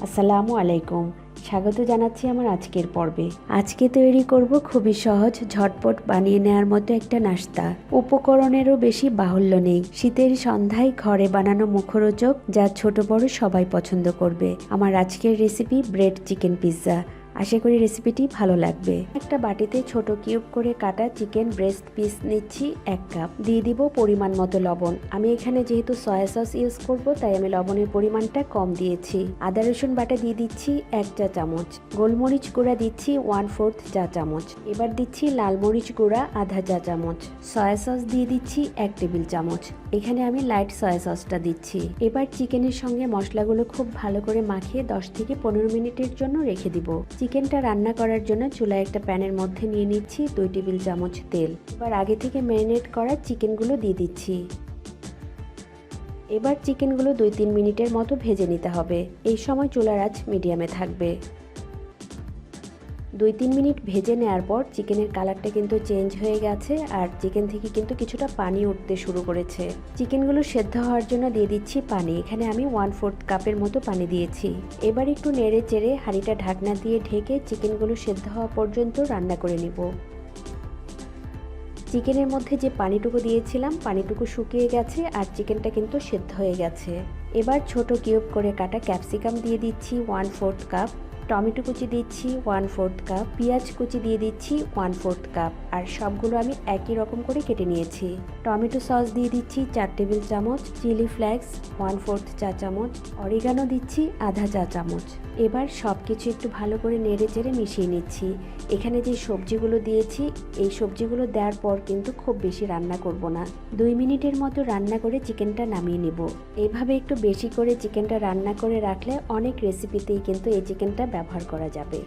আসসালামু আলাইকুম। স্বাগত জানাচ্ছি আমার আজকের পর্বে। আজকে তৈরি করব খুবই সহজ ঝটপট বানিয়ে নেওয়ার মতো একটা নাস্তা। উপকরণেরও বেশি বাহুল্য নেই। শীতের সন্ধ্যায় ঘরে বানানো মুখরোচক, যা ছোট বড় সবাই পছন্দ করবে। আমার আজকের রেসিপি ব্রেড চিকেন পিৎজা। আশা করি রেসিপিটি ভালো লাগবে। একটা বাটিতে ছোট কিউব করে কাটা চিকেন ব্রেস্ট পিস নিচ্ছি 1 কাপ। দিয়ে দিব পরিমাণ মতো লবণ। আমি এখানে যেহেতু সয়া সস ইউজ করব, তাই আমি লবণের পরিমাণটা কম দিয়েছি। আদা রসুন বাটা দিয়ে দিচ্ছি 1 চা চামচ। গোলমরিচ গুঁড়া দিচ্ছি 1/4 চা চামচ। এবার দিচ্ছি লাল মরিচ গুঁড়া আধা চা চামচ। সয়া সস দিয়ে দিচ্ছি 1 টেবিল চামচ। এখানে আমি লাইট সয়া সসটা দিচ্ছি। এবার চিকেনের সঙ্গে মশলাগুলো খুব ভালো করে মাখিয়ে 10 থেকে 15 মিনিটের জন্য রেখে দিব। চিকেনটা রান্না করার জন্য চুলায় একটা প্যানের মধ্যে নিয়ে নিচ্ছি 2 টেবিল চামচ তেল। এবার আগে থেকে ম্যারিনেট করা চিকেনগুলো দিয়ে দিচ্ছি। এবার চিকেনগুলো 2-3 মিনিটের মতো ভেজে নিতে হবে। এই সময় চুলার আঁচ মিডিয়ামে থাকবে। 2-3 মিনিট ভেজে নেওয়ার পর চিকেনের কালারটা কিন্তু চেঞ্জ হয়ে গেছে, আর চিকেন থেকে কিন্তু কিছুটা পানি উঠতে শুরু করেছে। চিকেনগুলো সেদ্ধ হওয়ার জন্য দিয়ে দিচ্ছি পানি। এখানে আমি 1/4 কাপের মতো পানি দিয়েছি। এবার একটু নেড়ে চেড়ে হাঁড়িটা ঢাকনা দিয়ে ঢেকে চিকেনগুলো সেদ্ধ হওয়া পর্যন্ত রান্না করে নিব। চিকেনের মধ্যে যে পানিটুকু দিয়েছিলাম, পানিটুকু শুকিয়ে গেছে আর চিকেনটা কিন্তু সেদ্ধ হয়ে গেছে। এবার ছোট কিউব করে কাটা ক্যাপসিকাম দিয়ে দিচ্ছি 1/4 কাপ। টমেটো কুচি দিচ্ছি 1/4 কাপ। পেঁয়াজ কুচি দিয়ে দিচ্ছি 1/4 কাপ। আর সবগুলো আমি একই রকম করে কেটে নিয়েছি। টমেটো সস দিয়ে দিচ্ছি 4 টেবিল চামচ। চিলি ফ্লেক্স 1/4 চা চামচ। অরিগানো দিচ্ছি আধা চা চামচ। এবার সব কিছু একটু ভালো করে নেড়ে চেড়ে মিশিয়ে নিচ্ছি। এখানে যে সবজিগুলো দিয়েছি, এই সবজিগুলো দেওয়ার পর কিন্তু খুব বেশি রান্না করব না। 2 মিনিটের মতো রান্না করে চিকেনটা নামিয়ে নিব। এইভাবে একটু বেশি করে চিকেনটা রান্না করে রাখলে অনেক রেসিপিতেই কিন্তু এই চিকেনটা ব্যবহার করা যাবে।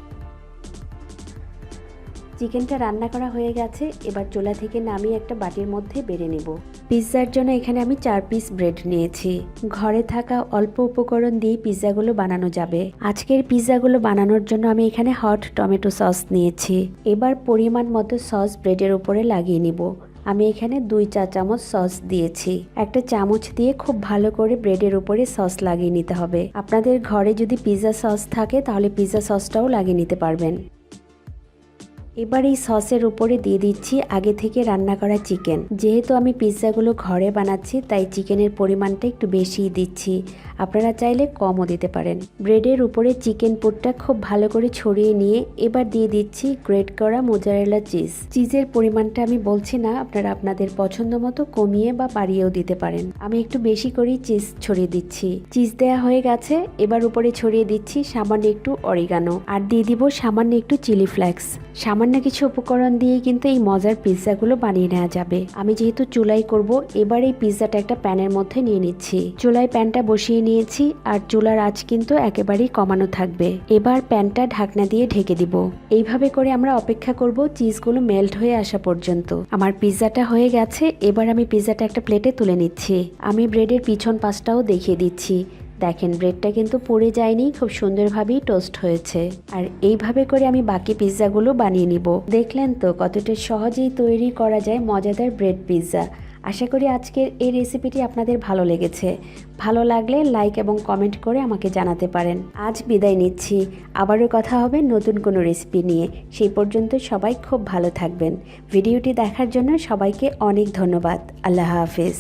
চিকেনটা রান্না করা হয়ে গেছে। এবার চুলা থেকে নামিয়ে একটা বাটির মধ্যে বেড়ে নেব। পিৎজার জন্য এখানে আমি 4 পিস ব্রেড নিয়েছি। ঘরে থাকা অল্প উপকরণ দিয়ে পিৎজাগুলো বানানো যাবে। আজকের পিৎজাগুলো বানানোর জন্য আমি এখানে হট টমেটো সস নিয়েছি। এবার পরিমাণ মতো সস ব্রেডের উপরে লাগিয়ে নিব। আমি এখানে 2 চা চামচ সস দিয়েছি। একটা চামচ দিয়ে খুব ভালো করে ব্রেডের উপরে সস লাগিয়ে নিতে হবে। আপনাদের ঘরে যদি পিৎজা সস থাকে তাহলে পিৎজা সসটাও লাগিয়ে নিতে পারবেন। এবার এই সসের উপরে দিয়ে দিচ্ছি আগে থেকে রান্না করা চিকেন। যেহেতু আমি পিৎজাগুলো ঘরে বানাচ্ছি, তাই চিকেনের পরিমাণটা একটু বেশিই দিচ্ছি। আপনারা চাইলে কমও দিতে পারেন। ব্রেডের উপরে চিকেন পুরটা খুব ভালো করে ছড়িয়ে নিয়ে এবার দিয়ে দিচ্ছি গ্রেট করা মোজারেলা চিজ। চিজের পরিমাণটা আমি বলছি না, আপনারা আপনাদের পছন্দ মতো কমিয়ে বা বাড়িয়েও দিতে পারেন। আমি একটু বেশি করেই চিজ ছড়িয়ে দিচ্ছি। চিজ দেয়া হয়ে গেছে। এবার উপরে ছড়িয়ে দিচ্ছি সামান্য একটু অরিগানো, আর দিয়ে দিব সামান্য একটু চিলি ফ্লেক্স। সামান্য কিছু উপকরণ দিয়ে কিন্তু এই মজার পিৎজাগুলো বানিয়ে নেওয়া যাবে। আমি যেহেতু চুলাই করব, এবার এই পিৎজাটা একটা প্যানের মধ্যে নিয়ে নিচ্ছি। চুলায় প্যানটা বসিয়ে নিয়েছি, আর চুলার আঁচ কিন্তু একেবারেই কমানো থাকবে। এবার প্যানটা ঢাকনা দিয়ে ঢেকে দিব। এইভাবে করে আমরা অপেক্ষা করব চিজগুলো মেল্ট হয়ে আসা পর্যন্ত। আমার পিৎজাটা হয়ে গেছে। এবার আমি পিৎজাটা একটা প্লেটে তুলে নিচ্ছি। আমি ব্রেডের পিছন পাশটাও দেখিয়ে দিচ্ছি। দেখেন, ব্রেডটা কিন্তু পুড়ে যায়নি, খুব সুন্দরভাবেই টোস্ট হয়েছে। আর এইভাবে করে আমি বাকি পিৎজাগুলো বানিয়ে নিব। দেখলেন তো কতটা সহজেই তৈরি করা যায় মজাদার ব্রেড পিৎজা। আশা করি আজকের এই রেসিপিটি আপনাদের ভালো লেগেছে। ভালো লাগলে লাইক এবং কমেন্ট করে আমাকে জানাতে পারেন। আজ বিদায় নিচ্ছি। আবারও কথা হবে নতুন কোনো রেসিপি নিয়ে। সেই পর্যন্ত সবাই খুব ভালো থাকবেন। ভিডিওটি দেখার জন্য সবাইকে অনেক ধন্যবাদ। আল্লাহ হাফেজ।